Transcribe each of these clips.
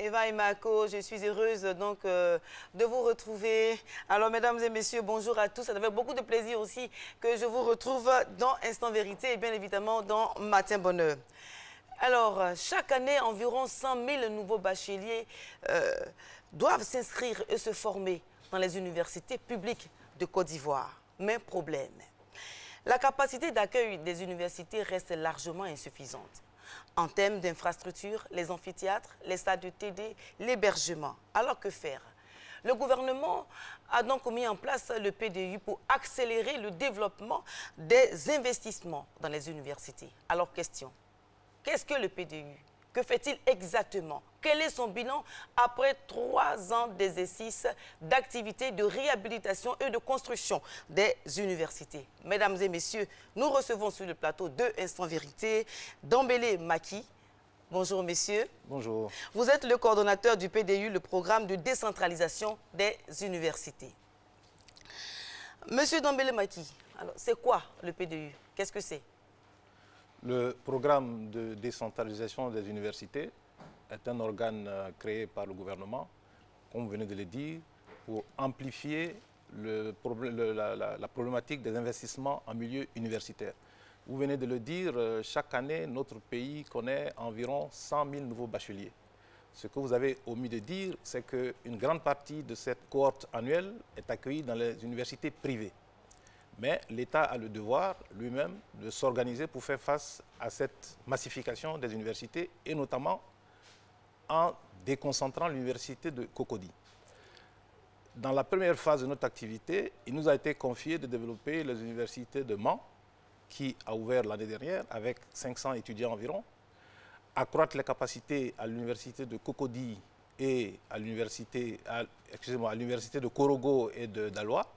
Eva et Mako, je suis heureuse donc de vous retrouver. Alors mesdames et messieurs, bonjour à tous. Ça fait beaucoup de plaisir aussi que je vous retrouve dans Instant Vérité et bien évidemment dans Matin Bonheur. Alors, chaque année, environ 100 000 nouveaux bacheliers doivent s'inscrire et se former dans les universités publiques de Côte d'Ivoire. Mais problème, la capacité d'accueil des universités reste largement insuffisante. En termes d'infrastructures, les amphithéâtres, les stades de TD, l'hébergement. Alors que faire? Le gouvernement a donc mis en place le PDU pour accélérer le développement des investissements dans les universités. Alors question, qu'est-ce que le PDU? Que fait-il exactement? Quel est son bilan après 3 ans d'exercice d'activité de réhabilitation et de construction des universités? Mesdames et messieurs, nous recevons sur le plateau de Instant Vérité Dambélé Maki. Bonjour messieurs. Bonjour. Vous êtes le coordonnateur du PDU, le programme de décentralisation des universités. Monsieur Dambélé Maki, alors c'est quoi le PDU? Qu'est-ce que c'est? Le programme de décentralisation des universités est un organe créé par le gouvernement, comme vous venez de le dire, pour amplifier la problématique des investissements en milieu universitaire. Vous venez de le dire, chaque année, notre pays connaît environ 100 000 nouveaux bacheliers. Ce que vous avez omis de dire, c'est qu'une grande partie de cette cohorte annuelle est accueillie dans les universités privées. Mais l'État a le devoir lui-même de s'organiser pour faire face à cette massification des universités et notamment en déconcentrant l'université de Cocody. Dans la première phase de notre activité, il nous a été confié de développer les universités de Mans, qui a ouvert l'année dernière avec 500 étudiants environ, accroître les capacités à l'université de Cocody et à l'université de Korogo et de Daloa,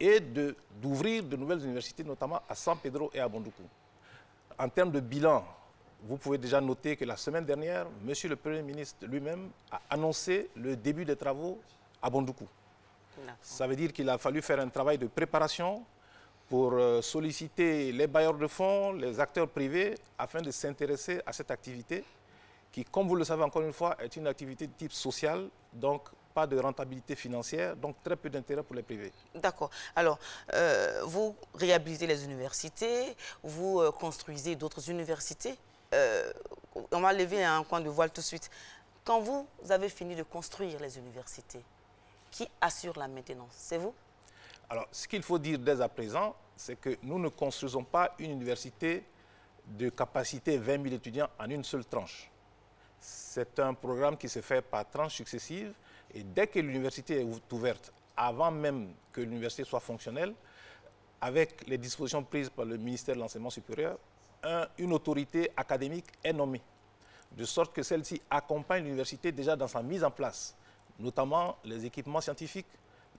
et d'ouvrir de nouvelles universités, notamment à San Pedro et à Bondoukou. En termes de bilan, vous pouvez déjà noter que la semaine dernière, M. le Premier ministre lui-même a annoncé le début des travaux à Bondoukou. Ça veut dire qu'il a fallu faire un travail de préparation pour solliciter les bailleurs de fonds, les acteurs privés, afin de s'intéresser à cette activité qui, comme vous le savez encore une fois, est une activité de type social, donc pas de rentabilité financière, donc très peu d'intérêt pour les privés. D'accord. Alors, vous réhabilitez les universités, vous construisez d'autres universités. On va lever un coin de voile tout de suite. Quand vous avez fini de construire les universités, qui assure la maintenance? C'est vous? Alors, ce qu'il faut dire dès à présent, c'est que nous ne construisons pas une université de capacité 20 000 étudiants en une seule tranche. C'est un programme qui se fait par tranches successives et dès que l'université est ouverte, avant même que l'université soit fonctionnelle, avec les dispositions prises par le ministère de l'Enseignement supérieur, une autorité académique est nommée, de sorte que celle-ci accompagne l'université déjà dans sa mise en place. Notamment les équipements scientifiques,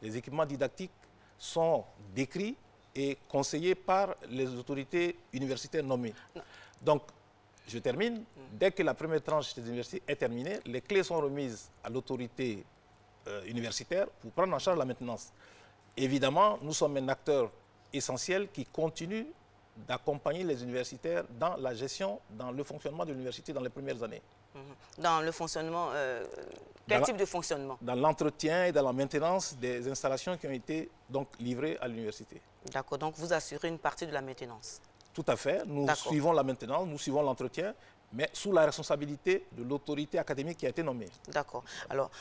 les équipements didactiques sont décrits et conseillés par les autorités universitaires nommées. Donc, je termine. Dès que la première tranche des universités est terminée, les clés sont remises à l'autorité universitaire pour prendre en charge la maintenance. Évidemment, nous sommes un acteur essentiel qui continue d'accompagner les universitaires dans la gestion, dans le fonctionnement de l'université dans les premières années. Dans le fonctionnement, quel type de fonctionnement? Dans l'entretien et dans la maintenance des installations qui ont été donc livrées à l'université. D'accord, donc vous assurez une partie de la maintenance? Tout à fait, nous suivons la maintenance, nous suivons l'entretien, mais sous la responsabilité de l'autorité académique qui a été nommée. D'accord. Alors,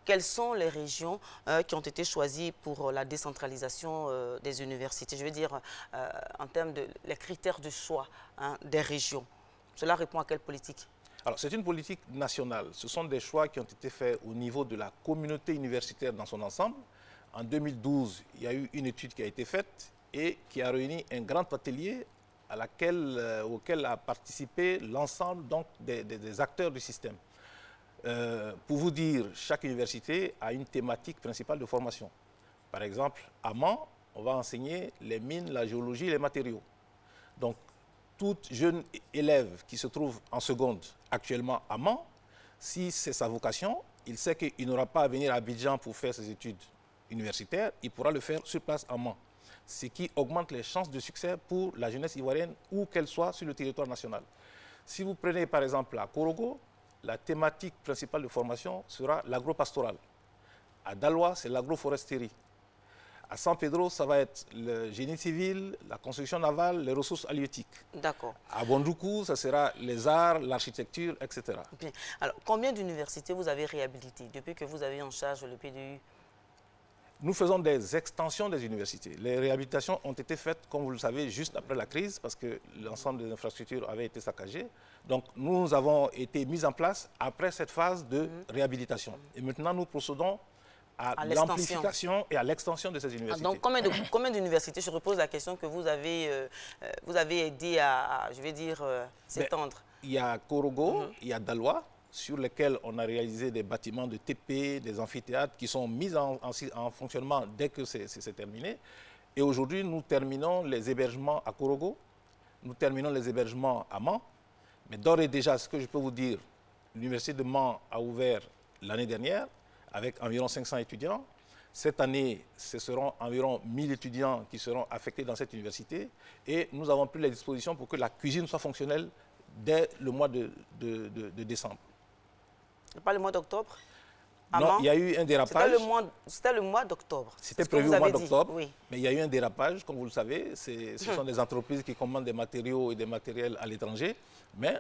quelles sont les régions qui ont été choisies pour la décentralisation des universités? Je veux dire, en termes de les critères de choix des régions. Cela répond à quelle politique? Alors, c'est une politique nationale. Ce sont des choix qui ont été faits au niveau de la communauté universitaire dans son ensemble. En 2012, il y a eu une étude qui a été faite et qui a réuni un grand atelier auquel a participé l'ensemble des acteurs du système. Pour vous dire, chaque université a une thématique principale de formation. Par exemple, à Mans, on va enseigner les mines, la géologie et les matériaux. Donc, tout jeune élève qui se trouve en seconde actuellement à Mans, si c'est sa vocation, il sait qu'il n'aura pas à venir à Abidjan pour faire ses études universitaires, il pourra le faire sur place à Mans. Ce qui augmente les chances de succès pour la jeunesse ivoirienne, où qu'elle soit sur le territoire national. Si vous prenez par exemple à Korogo, la thématique principale de formation sera l'agro-pastoral. À Daloa, c'est l'agroforesterie. À San Pedro, ça va être le génie civil, la construction navale, les ressources halieutiques. D'accord. À Bondoukou, ça sera les arts, l'architecture, etc. Bien. Alors, combien d'universités vous avez réhabilitées depuis que vous avez en charge le PDU? Nous faisons des extensions des universités. Les réhabilitations ont été faites, comme vous le savez, juste après la crise, parce que l'ensemble des infrastructures avait été saccagé. Donc, nous avons été mis en place après cette phase de réhabilitation. Et maintenant, nous procédons à l'amplification et à l'extension de ces universités. Donc, combien d'universités, je repose la question, que vous avez aidé à je vais dire, s'étendre? Il y a Korogo, il y a Daloa, sur lesquels on a réalisé des bâtiments de TP, des amphithéâtres qui sont mis en fonctionnement dès que c'est terminé. Et aujourd'hui, nous terminons les hébergements à Korogo, nous terminons les hébergements à Mans. Mais d'ores et déjà, ce que je peux vous dire, l'université de Mans a ouvert l'année dernière avec environ 500 étudiants. Cette année, ce seront environ 1000 étudiants qui seront affectés dans cette université. Et nous avons pris les dispositions pour que la cuisine soit fonctionnelle dès le mois de décembre. Pas le mois d'octobre? Non, il y a eu un dérapage. C'était le mois d'octobre. C'était prévu au mois d'octobre, oui. Mais il y a eu un dérapage, comme vous le savez. Ce sont des entreprises qui commandent des matériaux et des matériels à l'étranger. Mais,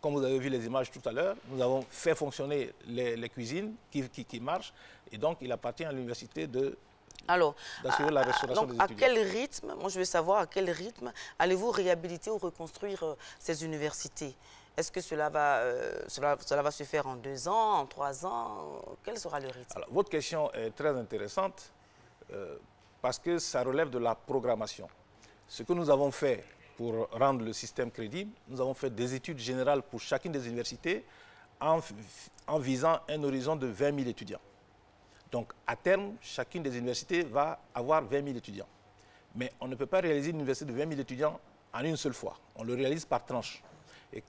comme vous avez vu les images tout à l'heure, nous avons fait fonctionner les cuisines qui marchent. Et donc, il appartient à l'université d'assurer la restauration des étudiants. À quel rythme, moi je veux savoir à quel rythme allez-vous réhabiliter ou reconstruire ces universités? Est-ce que cela va se faire en 2 ans, en 3 ans? Quel sera le rythme? Alors, votre question est très intéressante parce que ça relève de la programmation. Ce que nous avons fait pour rendre le système crédible, nous avons fait des études générales pour chacune des universités en visant un horizon de 20 000 étudiants. Donc, à terme, chacune des universités va avoir 20 000 étudiants. Mais on ne peut pas réaliser une université de 20 000 étudiants en une seule fois. On le réalise par tranche. Et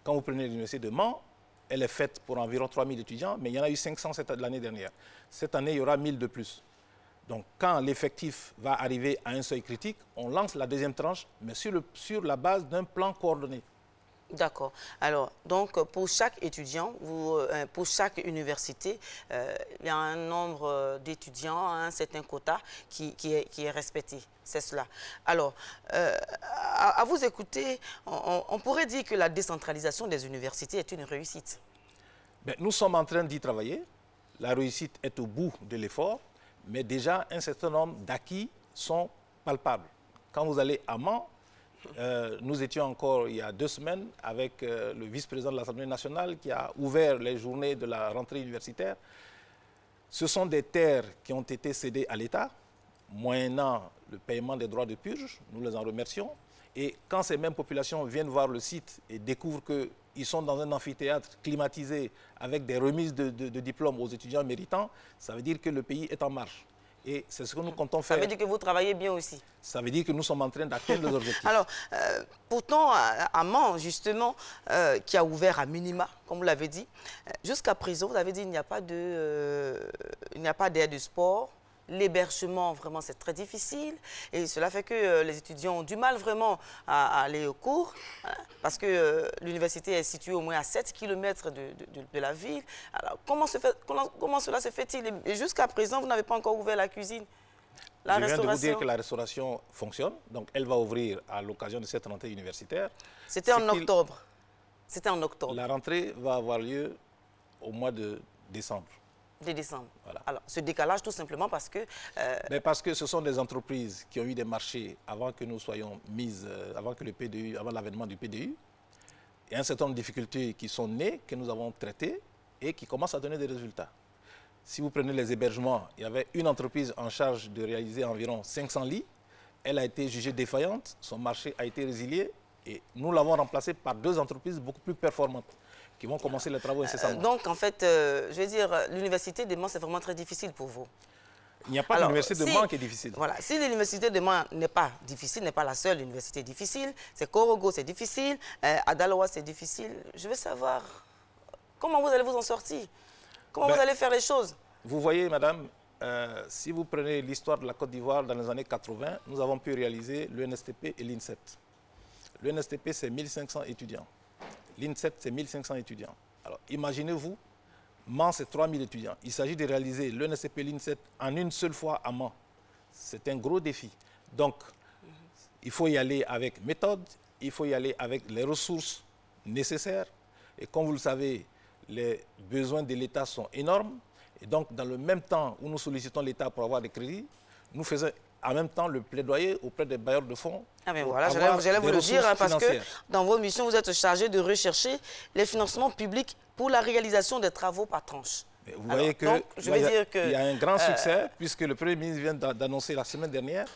quand vous prenez l'université de Mans, elle est faite pour environ 3 000 étudiants, mais il y en a eu 500 l'année dernière. Cette année, il y aura 1000 de plus. Donc, quand l'effectif va arriver à un seuil critique, on lance la deuxième tranche, mais sur la base d'un plan coordonné. D'accord. Alors, donc, pour chaque étudiant, pour chaque université, il y a un nombre d'étudiants, un certain quota qui est respecté. C'est cela. Alors, à vous écouter, on pourrait dire que la décentralisation des universités est une réussite. Ben, nous sommes en train d'y travailler. La réussite est au bout de l'effort, mais déjà un certain nombre d'acquis sont palpables. Quand vous allez à Mans, nous étions encore il y a 2 semaines avec le vice-président de l'Assemblée nationale qui a ouvert les journées de la rentrée universitaire. Ce sont des terres qui ont été cédées à l'État, moyennant le paiement des droits de purge. Nous les en remercions. Et quand ces mêmes populations viennent voir le site et découvrent qu'ils sont dans un amphithéâtre climatisé avec des remises de diplômes aux étudiants méritants, ça veut dire que le pays est en marche. Et c'est ce que nous comptons faire. Ça veut dire que vous travaillez bien aussi. Ça veut dire que nous sommes en train d'atteindre les objectifs. Alors, pourtant, à Mans, justement, qui a ouvert à minima, comme vous l'avez dit, jusqu'à présent, vous avez dit qu'il n'y a pas d'aire de sport. L'hébergement, vraiment, c'est très difficile. Et cela fait que les étudiants ont du mal vraiment à aller au cours, hein, parce que l'université est située au moins à 7 km de la ville. Alors, comment cela se fait-il? Et jusqu'à présent, vous n'avez pas encore ouvert la cuisine, la restauration? Je viens de vous dire que la restauration fonctionne. Donc, elle va ouvrir à l'occasion de cette rentrée universitaire. C'était en octobre. C'était en octobre. La rentrée va avoir lieu au mois de décembre. De décembre. Voilà. Alors, ce décalage, tout simplement parce que... Mais parce que ce sont des entreprises qui ont eu des marchés avant que nous soyons mises, avant l'avènement du PDU. Il y a un certain nombre de difficultés qui sont nées, que nous avons traitées et qui commencent à donner des résultats. Si vous prenez les hébergements, il y avait une entreprise en charge de réaliser environ 500 lits. Elle a été jugée défaillante, son marché a été résilié et nous l'avons remplacée par 2 entreprises beaucoup plus performantes, qui vont commencer les travaux incessamment. Donc, en fait, je veux dire, l'université de Mans, c'est vraiment très difficile pour vous. Il n'y a pas d'université de Mans qui est difficile. Voilà, si l'université de Mans n'est pas difficile, n'est pas la seule université difficile, c'est Korogo, c'est difficile, à Daloa, c'est difficile. Je veux savoir comment vous allez vous en sortir, comment vous allez faire les choses. Vous voyez, madame, si vous prenez l'histoire de la Côte d'Ivoire dans les années 80, nous avons pu réaliser l'UNSTP et l'INSET. L'UNSTP, c'est 1500 étudiants. L'INSET, c'est 1500 étudiants. Alors, imaginez-vous, Mans, c'est 3000 étudiants. Il s'agit de réaliser l'ENSCP Ligne 7 en une seule fois à Mans. C'est un gros défi. Donc, il faut y aller avec méthode, il faut y aller avec les ressources nécessaires. Et comme vous le savez, les besoins de l'État sont énormes. Et donc, dans le même temps où nous sollicitons l'État pour avoir des crédits, nous faisons en même temps le plaidoyer auprès des bailleurs de fonds. Ah ben voilà, j'allais vous le dire, hein, parce que dans vos missions, vous êtes chargé de rechercher les financements publics pour la réalisation des travaux par tranche. Mais vous voyez qu'il y a un grand succès, puisque le Premier ministre vient d'annoncer la semaine dernière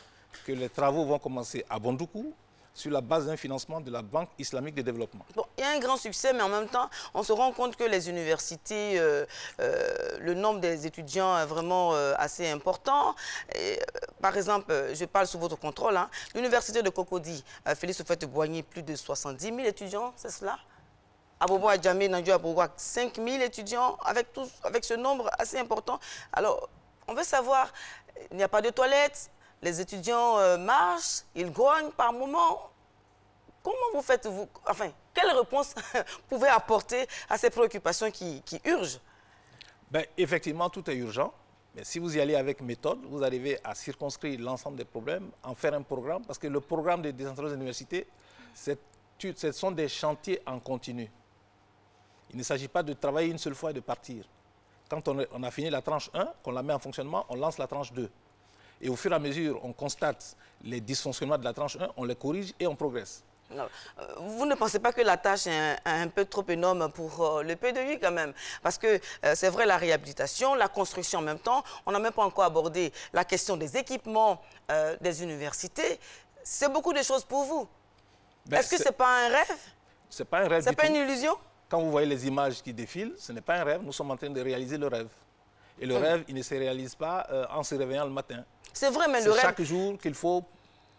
que les travaux vont commencer à Bondoukou, sur la base d'un financement de la Banque islamique de développement. Bon, il y a un grand succès, mais en même temps, on se rend compte que les universités, le nombre des étudiants est vraiment assez important. Et, par exemple, je parle sous votre contrôle, hein, l'université de Cocody, Félix Houphouët-Boigny, plus de 70 000 étudiants, c'est cela? À Bobo Adjamé, Nandiou Aboua, 5 000 étudiants, avec ce nombre assez important. Alors, on veut savoir, il n'y a pas de toilettes, les étudiants marchent, ils grognent par moment. Comment vous faites, enfin, quelle réponse pouvez apporter à ces préoccupations qui urgent? Ben, effectivement, tout est urgent. Mais si vous y allez avec méthode, vous arrivez à circonscrire l'ensemble des problèmes, en faire un programme. Parce que le programme de décentralisation des universités, ce sont des chantiers en continu. Il ne s'agit pas de travailler une seule fois et de partir. Quand on a fini la tranche 1, qu'on la met en fonctionnement, on lance la tranche 2. Et au fur et à mesure, on constate les dysfonctionnements de la tranche 1, on les corrige et on progresse. Non. Vous ne pensez pas que la tâche est un peu trop énorme pour le P2I quand même? Parce que c'est vrai, la réhabilitation, la construction en même temps, on n'a même pas encore abordé la question des équipements des universités. C'est beaucoup de choses pour vous. Est-ce que ce n'est pas un rêve? Ce n'est pas un rêve. Ce n'est pas une illusion? Quand vous voyez les images qui défilent, ce n'est pas un rêve, nous sommes en train de réaliser le rêve. Et le rêve, il ne se réalise pas en se réveillant le matin. C'est vrai, mais le rêve... C'est chaque jour qu'il faut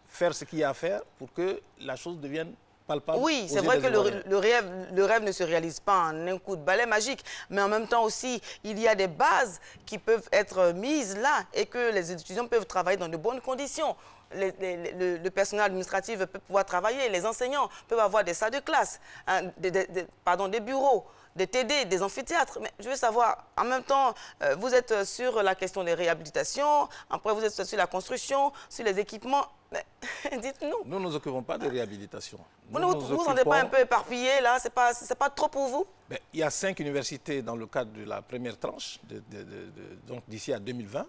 faire ce qu'il y a à faire pour que la chose devienne palpable. Oui, c'est vrai que le rêve ne se réalise pas en un coup de balai magique, mais en même temps aussi, il y a des bases qui peuvent être mises là et que les étudiants peuvent travailler dans de bonnes conditions. Le personnel administratif peut pouvoir travailler, les enseignants peuvent avoir des salles de classe, hein, des bureaux, des TD, des amphithéâtres. Mais je veux savoir, en même temps, vous êtes sur la question des réhabilitations, après vous êtes sur la construction, sur les équipements. Dites-nous. Nous ne nous occupons pas de réhabilitation. Vous ne vous sentez pas un peu éparpillé là? C'est pas trop pour vous? Il y a 5 universités dans le cadre de la première tranche, donc d'ici à 2020.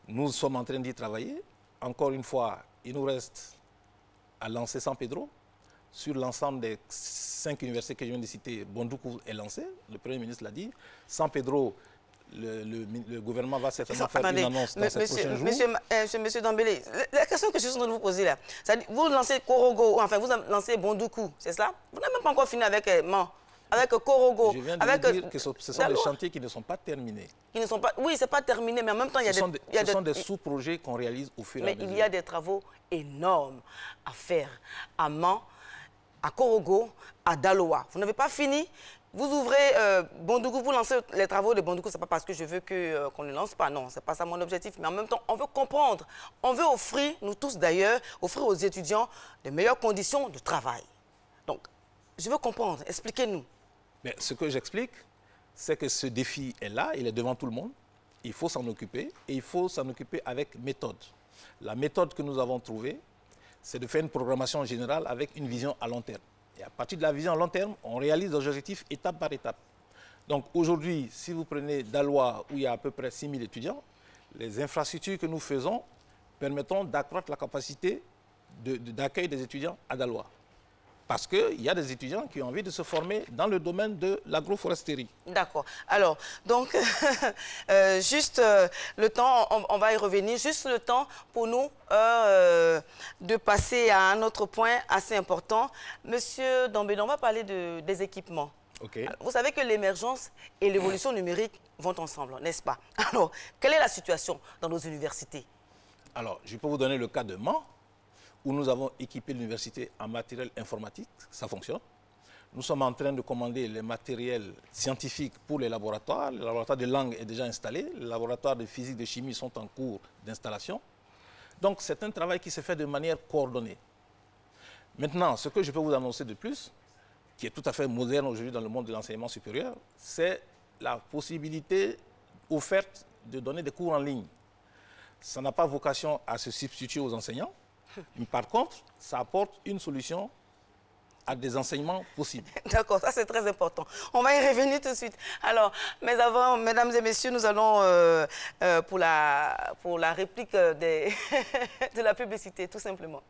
Nous sommes en train d'y travailler. Encore une fois, il nous reste à lancer San Pedro. Sur l'ensemble des 5 universités que je viens de citer, Bondoukou est lancé, le Premier ministre l'a dit. San Pedro, le gouvernement va certainement faire une annonce dans ces prochains jours. Monsieur Dambélé, la question que je suis en train de vous poser là, vous lancez Korogo, enfin vous lancez Bondoukou, c'est cela? Vous n'avez même pas encore fini avec avec Korogo. Je viens de vous dire que ce sont des chantiers qui ne sont pas terminés. Oui, ce n'est pas terminé, mais en même temps, ce sont des sous-projets qu'on réalise au fur et à mesure. Mais il y a des travaux énormes à faire à Mans, à Korogo, à Daloa. Vous n'avez pas fini. Vous ouvrez Bondoukou, vous lancez les travaux de Bondoukou. Ce n'est pas parce que je veux qu'on ne lance pas. Non, ce n'est pas ça mon objectif. Mais en même temps, on veut comprendre. On veut offrir, nous tous d'ailleurs, offrir aux étudiants de meilleures conditions de travail. Donc, je veux comprendre. Expliquez-nous. Mais ce que j'explique, c'est que ce défi est là, il est devant tout le monde. Il faut s'en occuper et il faut s'en occuper avec méthode. La méthode que nous avons trouvée, c'est de faire une programmation générale avec une vision à long terme. Et à partir de la vision à long terme, on réalise des objectifs étape par étape. Donc aujourd'hui, si vous prenez Daloa, où il y a à peu près 6 000 étudiants, les infrastructures que nous faisons permettront d'accroître la capacité d'accueil des étudiants à Daloa. Parce qu'il y a des étudiants qui ont envie de se former dans le domaine de l'agroforesterie. D'accord. Alors, donc, juste le temps, on va y revenir, juste le temps pour nous de passer à un autre point assez important. Monsieur Dambélé, on va parler des équipements. Okay. Vous savez que l'émergence et l'évolution numérique vont ensemble, n'est-ce pas? Alors, quelle est la situation dans nos universités? Alors, je peux vous donner le cas de Mans, où nous avons équipé l'université en matériel informatique, ça fonctionne. Nous sommes en train de commander les matériels scientifiques pour les laboratoires. Le laboratoire de langue est déjà installé, les laboratoires de physique et de chimie sont en cours d'installation. Donc c'est un travail qui se fait de manière coordonnée. Maintenant, ce que je peux vous annoncer de plus, qui est tout à fait moderne aujourd'hui dans le monde de l'enseignement supérieur, c'est la possibilité offerte de donner des cours en ligne. Ça n'a pas vocation à se substituer aux enseignants, mais par contre, ça apporte une solution à des enseignements possibles. D'accord, ça c'est très important. On va y revenir tout de suite. Alors, mais avant, mesdames et messieurs, nous allons pour la réplique de la publicité, tout simplement.